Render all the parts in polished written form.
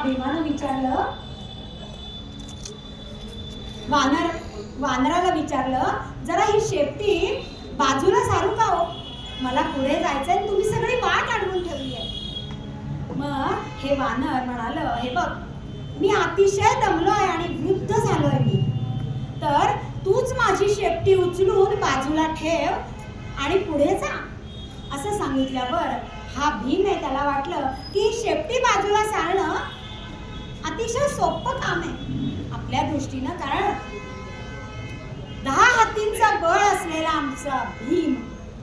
भीमानं विचारलं, वानराला विचारलं, जरा ही शेपटी बाजूला सारू का हो? मला पुढे जायचंय, तुम्ही सगळी वाट अडवून ठेवली आहे. मग हे वानर म्हणालं, हे बघ, मी अतिशय दमलोय आणि वृद्ध झालोय मी, तर तूच माझी शेपटी उचलून बाजूला ठेव आणि पुढे जा. असं सांगितल्यावर हा भीम आहे, त्याला वाटलं की शेपटी बाजूला सारणं अतिशय सोपं काम आहे आपल्या दृष्टीनं, कारण 10 हत्तींचा बळ असलेला आमचा भीम,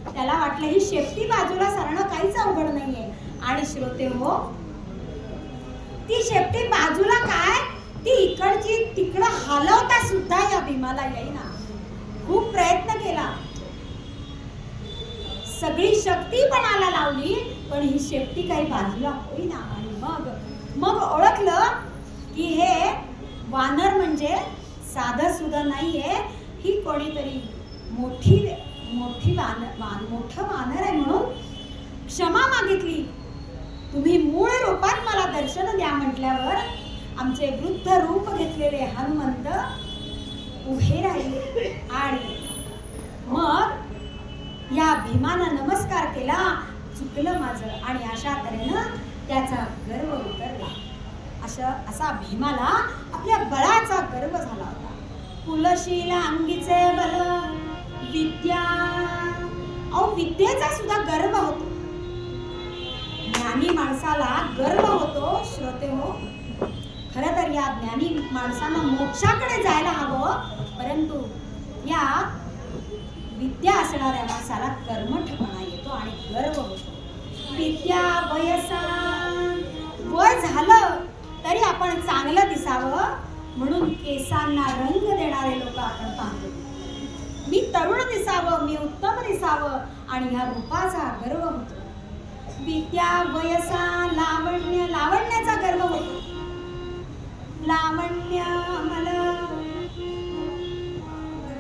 त्याला वाटलं ही शेपटी बाजूला सारणं काहीच अवघड नाहीये. आणि श्रोते हो, ती शेपटी बाजूला काय, ती इकडची तिकडं हलवता सुद्धा या भीमाला येईना. खूप प्रयत्न केला, सगळी शक्ती पणाला लावली, पण ही शेपटी काही बाजूला होईना. आणि मग ओळखलं की हे वानर म्हणजे साधं सुद्धा नाहीये, ही कोणीतरी मोठं वानर आहे. म्हणून क्षमा मागितली. तुम्ही मूळ रूपात मला दर्शन द्या म्हटल्यावर आमचे वृद्ध रूप घेतलेले हनुमंत उभे राहिले आणि मग या भीमानं नमस्कार केला, चुकलं माझं, आणि अशा तऱ्हेनं त्याचा गर्व उतरला. असा भीमाला आपल्या बळाचा गर्व झाला होता. कुलशील अंगीचे बल विद्या, विद्येचा सुद्धा गर्व होतो. ज्ञानी माणसाला गर्व होतो. श्रोते हो, खरं तर या ज्ञानी माणसांना मोक्षाकडे जायला हवं, परंतु या विद्या असणाऱ्या माणसाला कर्मठपणा येतो आणि गर्व होतो. विद्या वयसा, वय झालं तरी आपण चांगलं दिसावं म्हणून केसांना रंग देणारे लोक आपण पाहतो. मी तरुण दिसावं, मी उत्तम दिसावं, आणि ह्या रूपाचा गर्व होतो. विद्या वयसा लावण्य, लावण्याचा गर्व होतो. लावण्य अमल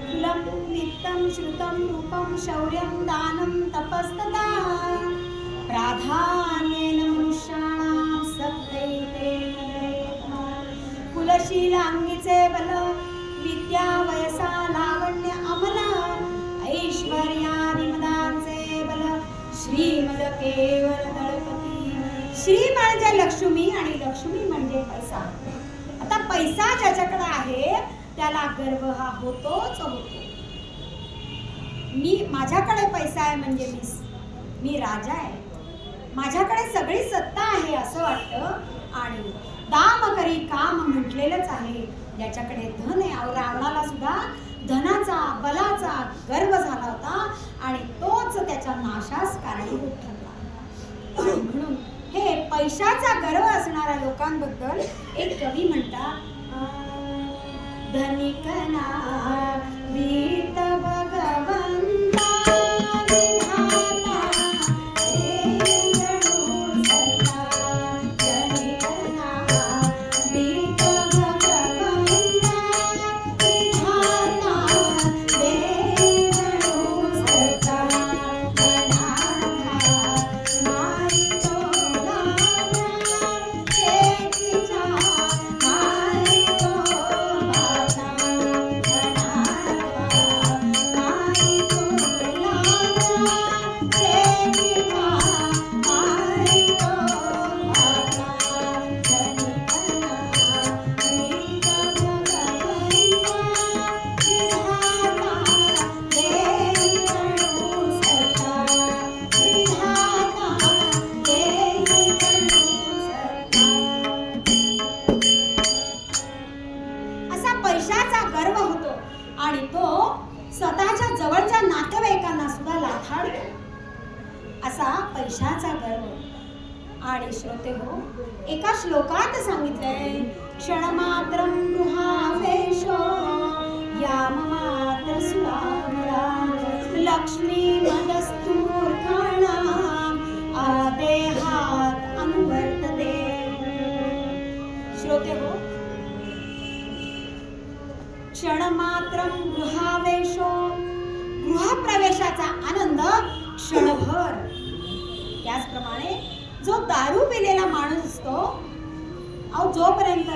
कुलं वित्तं श्रुतं रूपं शौर्यं दानं तपस्तथा प्राधान्येन मनुष्याणां सप्तैते कुलशील अंगीचे बल विद्या वयसा लावण्य अमल ऐश्वर्यादि मदांचे बल श्रीमद केवल दळपती. श्री म्हणजे लक्ष्मी आणि लक्ष्मी म्हणजे पैसा. आता पैसा ज्याच्याकडे आहे त्याला गर्व हा होतोच होतो. माझ्याकडे पैसा आहे म्हणजे मी राजा आहे, माझ्याकडे सगळी सत्ता आहे असं वाटतं. आणि दाम करी काम म्हटलेलंच आहे. ज्याच्याकडे धन आहे, रावणाला सुद्धा धनाचा बलाचा गर्व झाला होता आणि तोच त्याच्या नाशास कारणीभूत ठरला. म्हणून हे पैशाचा गर्व असणाऱ्या लोकांबद्दल एक कवी म्हणतात, धनिक ना वीत भगवंता पैशाचा गर्व. आणि श्रोते हो, एका श्लोकात सांगितलंय, क्षणमात्रं गृहावेशो याममात्र सुरामरा लक्ष्मी मदस्तु मूर्खाणां आदेहात अनुवर्तते. श्रोते हो, क्षणमात्रं गृहावेशो, गृहप्रवेशाचा आनंद क्षणभर. त्याचप्रमाणे जो दारू पिलेला माणूस असतो अहो जोपर्यंत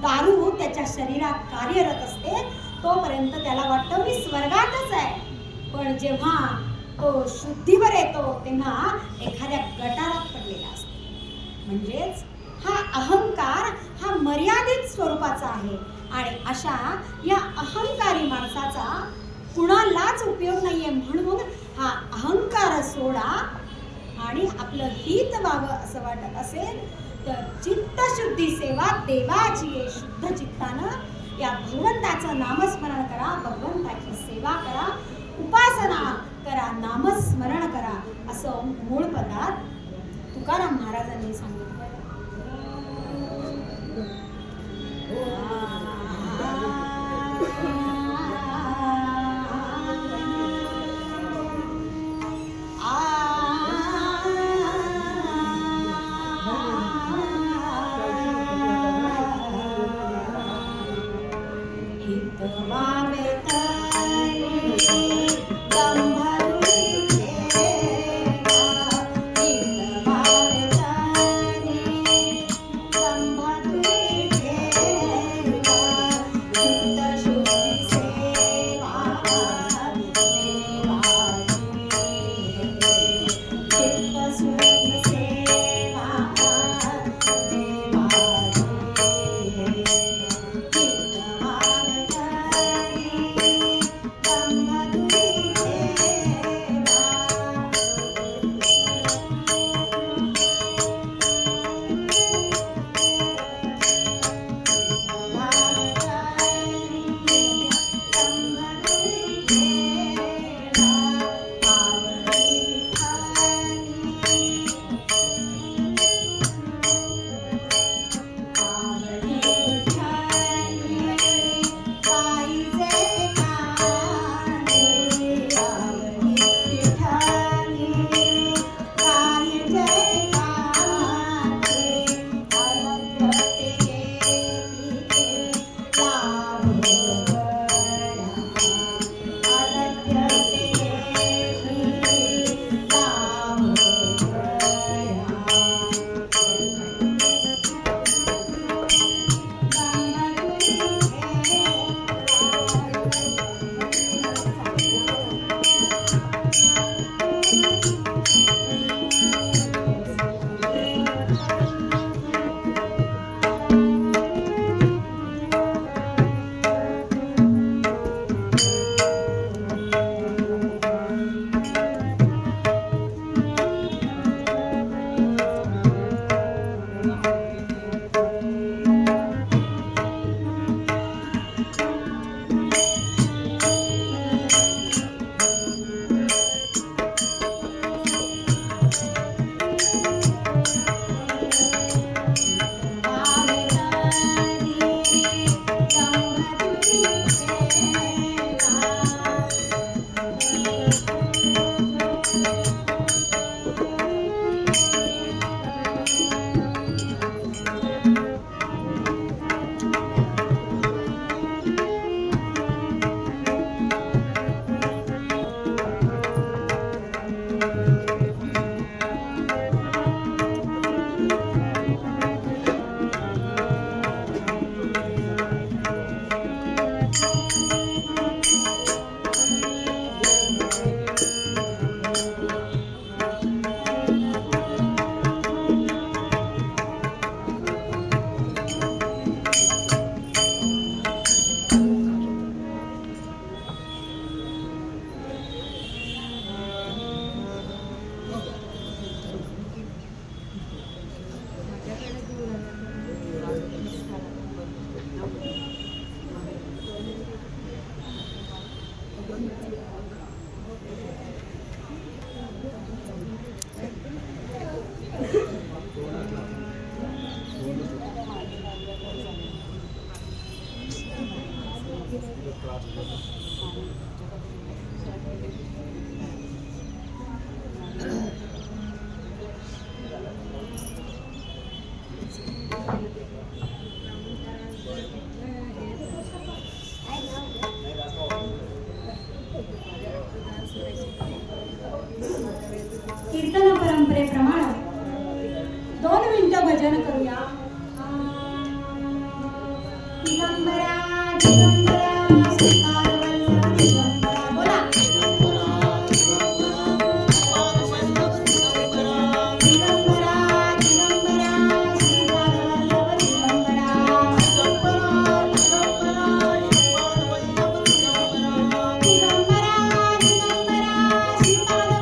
दारू त्याच्या शरीरात कार्यरत असते तोपर्यंत त्याला वाटतं मी स्वर्गातच आहे, पण जेव्हा तो शुद्धीवर येतो तेव्हा एखाद्या गटारात पडलेला असतो. म्हणजेच हा अहंकार हा मर्यादित स्वरूपाचा आहे आणि अशा या अहंकारी माणसाचा कुणालाच उपयोग नाहीये. म्हणून हा अहंकार सोडा आणि आपलं हित व्हावं असं वाटत असेल तर चित्तशुद्धी सेवा देवाची आहे. शुद्ध चित्तानं या भगवंताचं नामस्मरण करा, भगवंताची सेवा करा, उपासना करा, नामस्मरण करा असं मूळ पदात तुकाराम महाराजांनी सांगितलं. कीर्तन परंपरेप्रमाणे 2 मिनिटं भजन करूया. दिगंबरा दिगंबरा श्रीपादवल्लभ दिगंबरा बोला दिगंबरा दिगंबरा श्रीपादवल्लभ दिगंबरा दिगंबरा दिगंबरा श्रीपादवल्लभ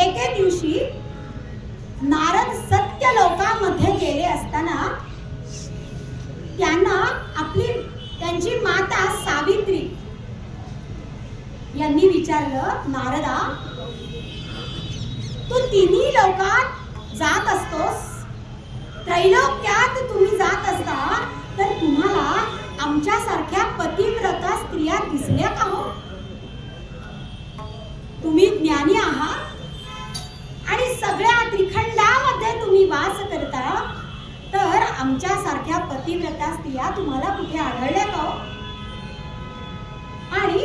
एके दिवशी नारद सत्य लोकामध्ये गेले असताना त्यांना त्यांची माता सावित्री यांनी विचारलं, नारदा तू तिन्ही लोकात जात असतोस, त्रैलोक्यात तुम्ही जात असता, तर तुम्हाला आमच्यासारख्या पतिव्रता स्त्रिया दिसल्या का हो? तुम्ही ज्ञानी आहात आणि सगळ्या त्रिखंडामध्ये तुम्ही वास करता, तर आमच्यासारख्या पतिव्रता स्त्रिया तुम्हाला कुठे आढळल्या का हो? आणि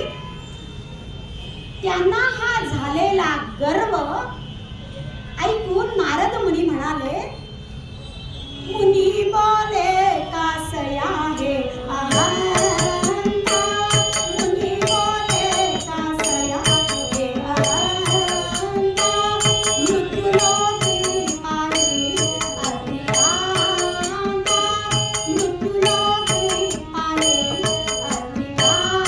त्यांना हा झालेला गर्व ऐकून नारद मुनी म्हणाले, मुनी बोले कासया हे अहंता, मुनी बोले कासया हे अहंता, मृत्युलोकी पायी अतिक्रांता, मृत्युलोकी पायी अतिक्रांता,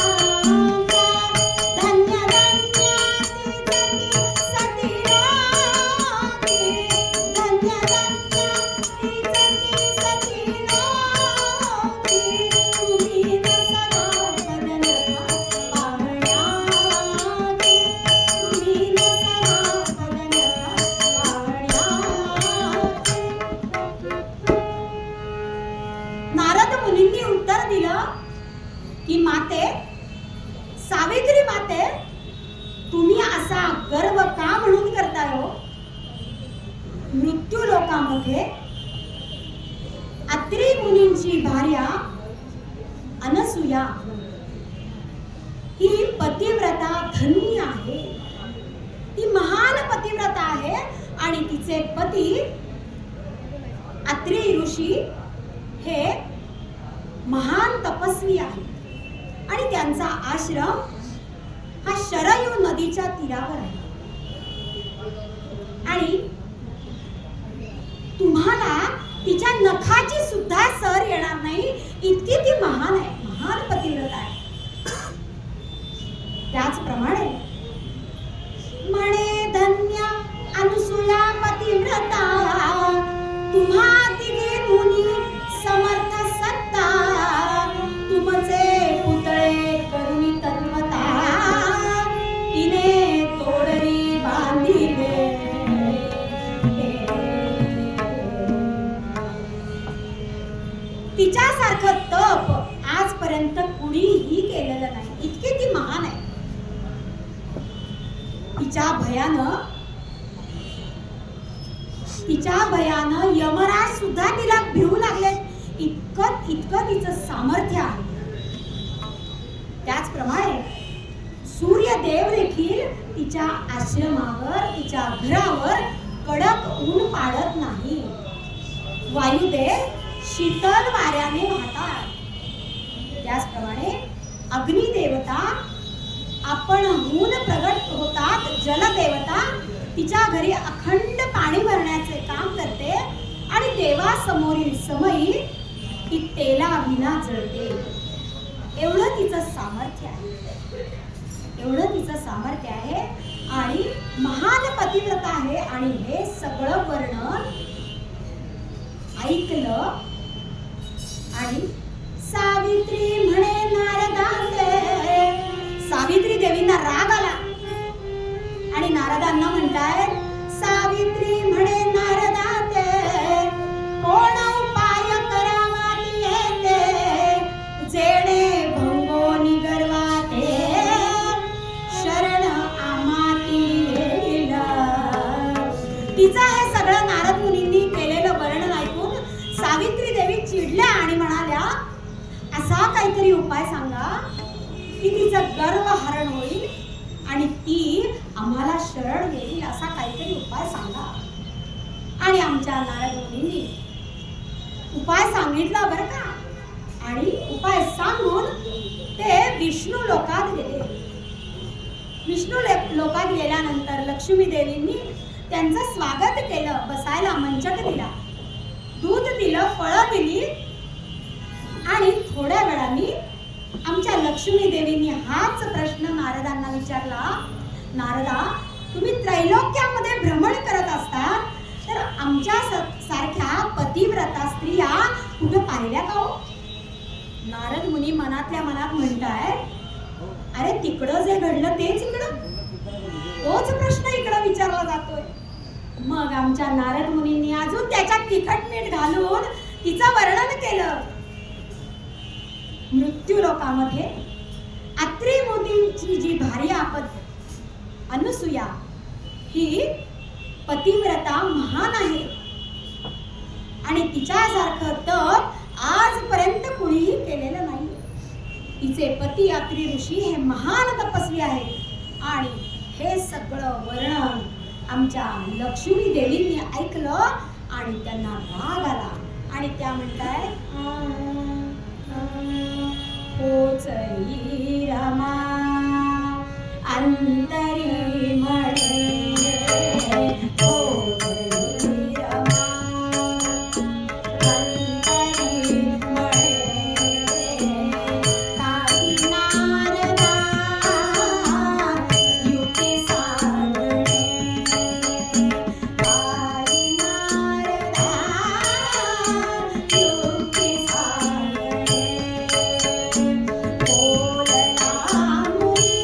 धन्य धन्य ती सती राती, धन्य धन्य ती सती राती, तुम्ही नसला बदन पावण्याची, तुम्ही नसला बदन पावण्याची. नारद मुनींनी उत्तर दिलं की माते, सावित्री माते, तुम्ही असा गर्व का म्हणून करताय हो? मृत्यू लोकामध्ये अत्रि मुनींच्या तिची भार्या अनसूया ही पतिव्रता धन्य आहे. ती महान पतिव्रता आहे आणि तिचे पती अत्रि ऋषी हे महान तपस्वी आहे आणि त्यांचा आश्रम हा शरयू नदीच्या तीरावर आहे. आणि तुम्हाला तिच्या नखाची सुद्धा सर येणार नाही इतकी ती महान आहे, महान पतिव्रता आहे. त्याचप्रमाणे म्हणे धन्य अनुसूया पतिव्रता, तुम्हा तिघे मुनी समर्थ सत्ता, तुमचे पुतळे करुणी तन्वता, तिने तोडली बांधिले. तिच्यासारखं तप आजपर्यंत कुणीही केलेलं नाही, इतकी ती महान आहे. तिच्या भयानं यमराज सुद्धा तिला भिवू लागले, इतकं तिचं सामर्थ्य आहे. त्याचप्रमाणे सूर्यदेव देखील तिच्या आश्रमावर, तिच्या घरावर कडक ऊन पाडत नाही. वायुदेव शीतल वाऱ्याने वाहतात. त्याचप्रमाणे अग्निदेवता आपणहून प्रगट होतात. जलदेवता तिच्या घरी अखंड पाणी भरण्याचे काम करते आणि देवासमोरील समयी ती तेला विना जळते. एवढं तिचं सामर्थ्य आहे, एवढं तिचं सामर्थ्य आहे आणि महान पतिव्रता आहे. आणि हे सगळं वर्णन ऐकलं आणि सावित्री म्हणे नारदांते. सावित्री देवींना राग आला आणि नारदांना म्हणतायत, सावित्री म्हणे नारदांते, कोण उपाय करावा येते, जेणे भंगो निगरवाते, शरण आमाती येईल. तिचं हे सगळं नारद मुनींनी केलेलं वर्णन ऐकून सावित्री देवी चिडल्या आणि म्हणाल्या, असा काहीतरी उपाय सांगा की तिचं गर्व हरण होईल आणि ती आम्हाला शरण येईल. असा काहीतरी उपाय सांगा. आणि आमच्या नारद मुनींनी उपाय सांगितला बरं का. आणि उपाय सांगून ते विष्णू लोकात गेले. विष्णू लोकात गेल्यानंतर लक्ष्मी देवींनी त्यांचं स्वागत केलं, बसायला मंचक दिला, दूध दिलं, फळं दिली. आणि थोड्या वेळाने आमच्या लक्ष्मी देवींनी हाच प्रश्न नारदांना विचारला, नारदा, तुम्ही त्रैलोक्यामध्ये भ्रमण करत असता तर आमच्या सारख्या पतिव्रता स्त्रिया कुठं पाहिल्या का हो? नारद मुनी मनातल्या मनात म्हणताय, अरे तिकडं जे घडलं तेच इकडं, तोच प्रश्न इकडं विचारला जातोय. मग आमच्या नारद मुनींनी अजून त्याच्यात तिखट मीठ घालून तिचं वर्णन केलं. मृत्यू लोकामध्ये अत्रि मुनींची जी भार्या अनसूया ही पतिव्रता महान आहे आणि तिच्यासारखं तप आजपर्यंत कुणीही केलेलं नाही. तिचे पती अत्रि ऋषी हे महान तपस्वी आहेत. आणि हे सगळं वर्णन आमच्या लक्ष्मी देवींनी ऐकलं आणि त्यांना राग आला आणि त्या म्हणताय, पोचई रमा अंतरी म्हणे, पोचई रमा अंतरी म्हणे, काही नारदा युक्ती सांगणे, काही नारदा युक्ती सांगणे. बोलला मुनी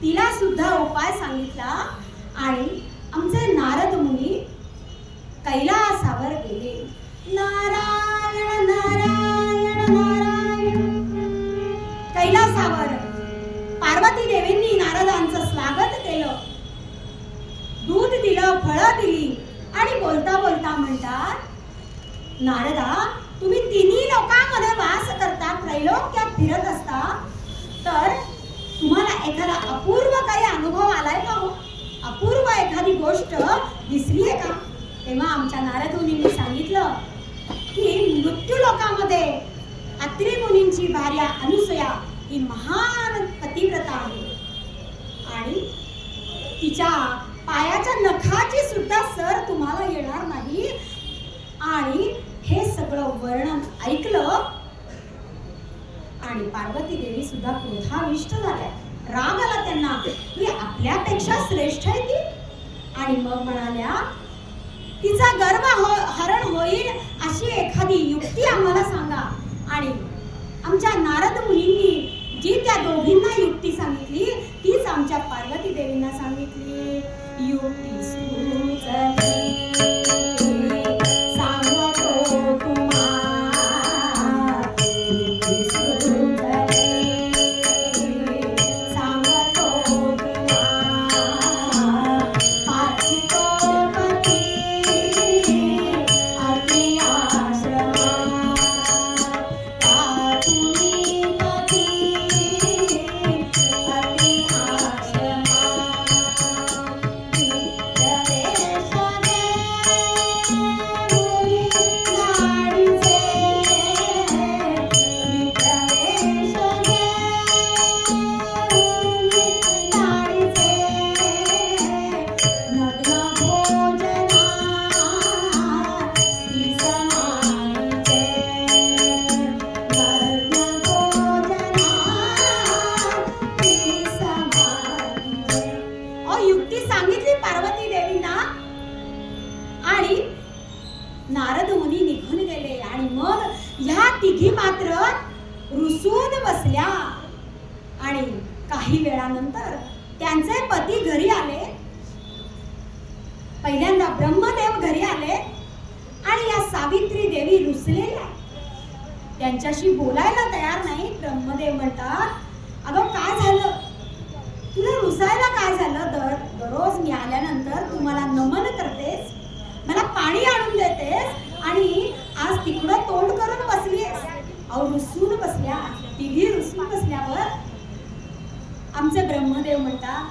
तिला सुद्धा उपाय सांगितला आणि आमचे नारद मुनी कैलासावर गेले. नारायण नारायण नारायण. कैलासावर पार्वती देवींनी नारदांचं स्वागत केलं, दूध दिलं, फळं दिली आणि बोलता बोलता म्हणतात, नारदा, तुम्ही तिन्ही लोकांमध्ये वास करता, त्रैलोक्यात फिरत असता, तर तुम्हाला एखादा अपूर्व काही अनुभव आलाय का हो? अपूर्व एखादी गोष्ट दिसली आहे का? तेव्हा आमच्या नारद मुनींनी सांगितलं की मृत्यू लोकामध्ये अत्रि मुनींची भार्या अनुसूया ही महान पतिव्रता आहे आणि तिच्या पायाच्या नखाची सुद्धा सर तुम्हाला येणार नाही. आणि हे सगळं वर्णन ऐकलं आणि पार्वती देवी सुद्धा क्रोधाविष्ट झाल्या. राग आला त्यांना की आपल्यापेक्षा श्रेष्ठ आहे ती. आणि मग म्हणाल्या, तिचा गर्व हरण होईल अशी एखादी युक्ती आम्हाला सांगा. आणि आमच्या नारद मुनींनी जी त्या दोघींना युक्ती सांगितली तीच आमच्या पार्वती देवींना सांगितली. युक्ती सुचली नारद मुनी निघून गेले. आणि मग ह्या तिघी मात्र रुसून बसल्या. आणि काही वेळानंतर त्यांचे पती घरी आले. पहिल्यांदा ब्रह्मदेव घरी आले आणि या सावित्री देवी रुसलेल्या, त्यांच्याशी बोलायला तयार नाही. ब्रह्मदेव म्हणतात, अगं काय झालं, तुला रुसायला काय झालं? दररोज मी आल्यानंतर तू मला नमन करतेस, मला पाणी आणून देतेस आणि आज तिकडं तोंड करून बसलीस. अहो रुसून बसल्या, तिघी रुसून बसल्यावर आमचे ब्रह्मदेव म्हणतात,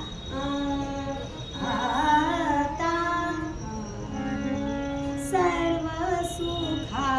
आता सर्व सुखा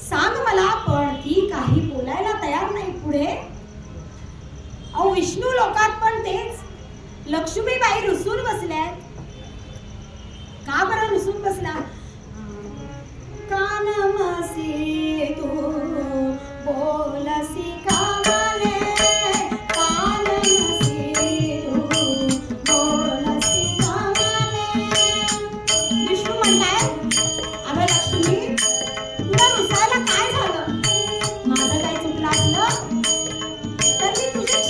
सांग मला. पण ती काही बोलायला तयार नाही पुढे. अहो विष्णू लोकात पण तेच, लक्ष्मीबाई रुसून बसल्या. का बरं रुसून बसला? कानमसी तू बोलसी कामाले, कानमसी तू बोलसी कामाले. विष्णू म्हणताय, अगं लक्ष्मी, तुला रुसायला काय झालं? माझं काय चुकलं असलं तर मी तुझी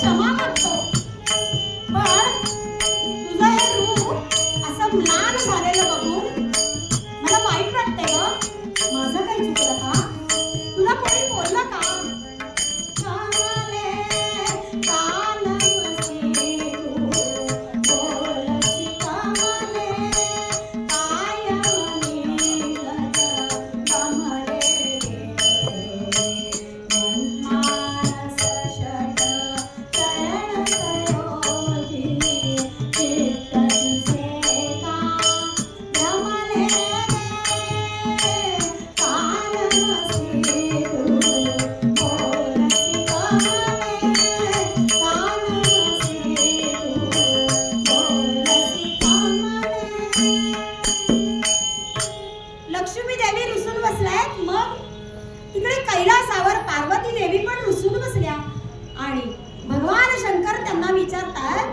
करताय?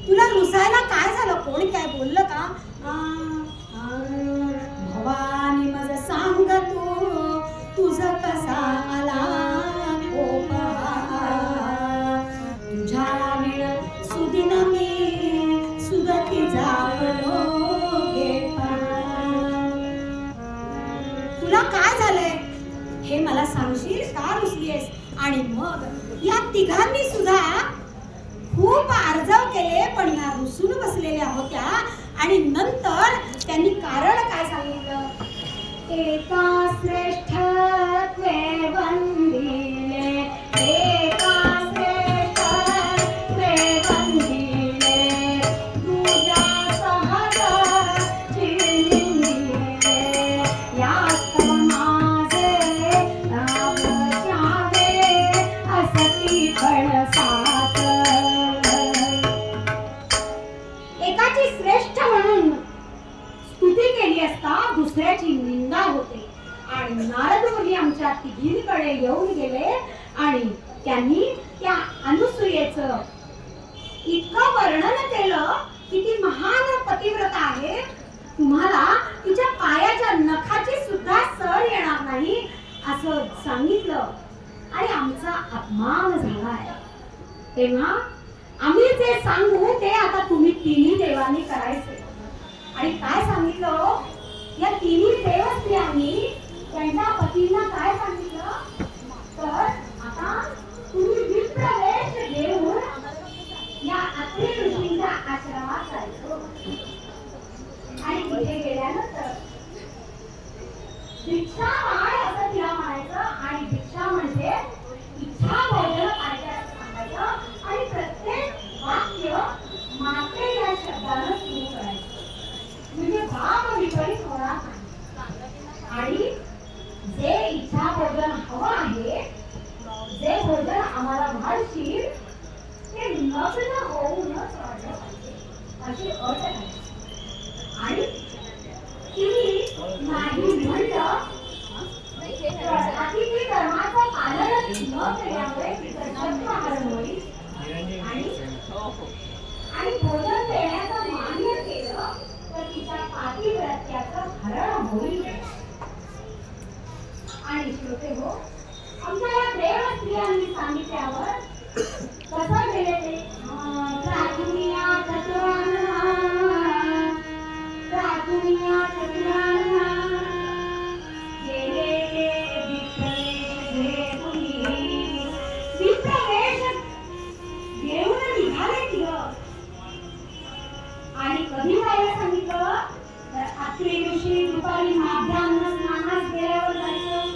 तुला रुसायला काय झालं? कोणी काय बोललं का? भवानी मज सांग तू तुझ कसा आला तुझ्या विण सुदिन मी सुदती जावलो तुला काय झालंय हे मला सांगशील? का रुसलीयस? आणि मग या तिघांनी सुद्धा खूप आर्जव केले, पण ह्या रुसून बसलेल्या होत्या. आणि नंतर त्यांनी कारण काय सांगितलं? एका श्रेष्ठत्वे वंदिले, एका श्रेष्ठत्वे वंदिले, तुझ्या सहज चिरंदिले, यास्तव माझे नाव श्यामे असती फळसात. एकाची श्रेष्ठ म्हणून स्तुती केली असता दुसऱ्याची निंदा होते. आणि नारद मुनी आमच्या तिघींकडे येऊन गेले आणि त्यांनी त्या अनुसूयेचं इतकं वर्णन केलं की ती महान पतिव्रता आहे, तुम्हाला तिच्या पायाच्या नखाची सुद्धा सर येणार नाही असं सांगितलं. आणि आमचा अपमान झालाय. तेव्हा आम्ही जे सांगू ते आता तुम्ही तिन्ही देवांनी करायचे. आणि काय सांगितलं? या तिन्ही देवस्त्रियांनी त्यांच्या पतींना काय सांगितलं? तर आता तुम्ही विप्रवेश घेऊन या अत्रि ऋषींच्या आश्रमात जायचं. आणि तिथे गेल्यानंतर भिक्षा माग असं तिला म्हणायचं. आणि भिक्षा म्हणजे इच्छा भोजन पाहिजे सांगायचं. आणि प्रत्येक वाक्य माते या शब्दानं सुरू करायचं, म्हणजे भाव विपरीत होणार नाही. आणि जे इच्छा भोजन हवं आहे, जे भोजन आम्हाला घालशील ते नग्न होऊनच वाढलं पाहिजे अशी अट आहे. आणि तिने नाही म्हणलं तर अतिथी धर्माचं पालन न केल्यामुळे तिचं हरण होईल. आणि भोजन देण्याचं मान्य केलं तर तिच्या पातिव्रत्याचं हरण होईल. आणि श्रोते हो, आमच्या या देवस्त्रियांनी सांगितल्यावर कसं गेले ते? प्राचुर्या चतुरांना, प्राचुर्या चतुरांना गेले ते विप्रवेश घेऊन निघाले तिघं. आणि कधी जायला सांगितलं? तर अत्रि ऋषी दुपारी माध्यान्ह स्नानास गेल्यावर जायचं.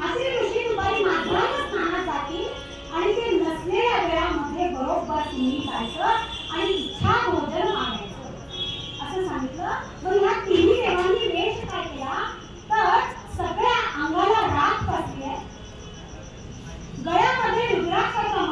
अत्रि ऋषी दुपारी माध्यान्ह स्नानासाठी आणि ते नसलेल्या वेळामध्ये बरोबर तुम्ही जायचं.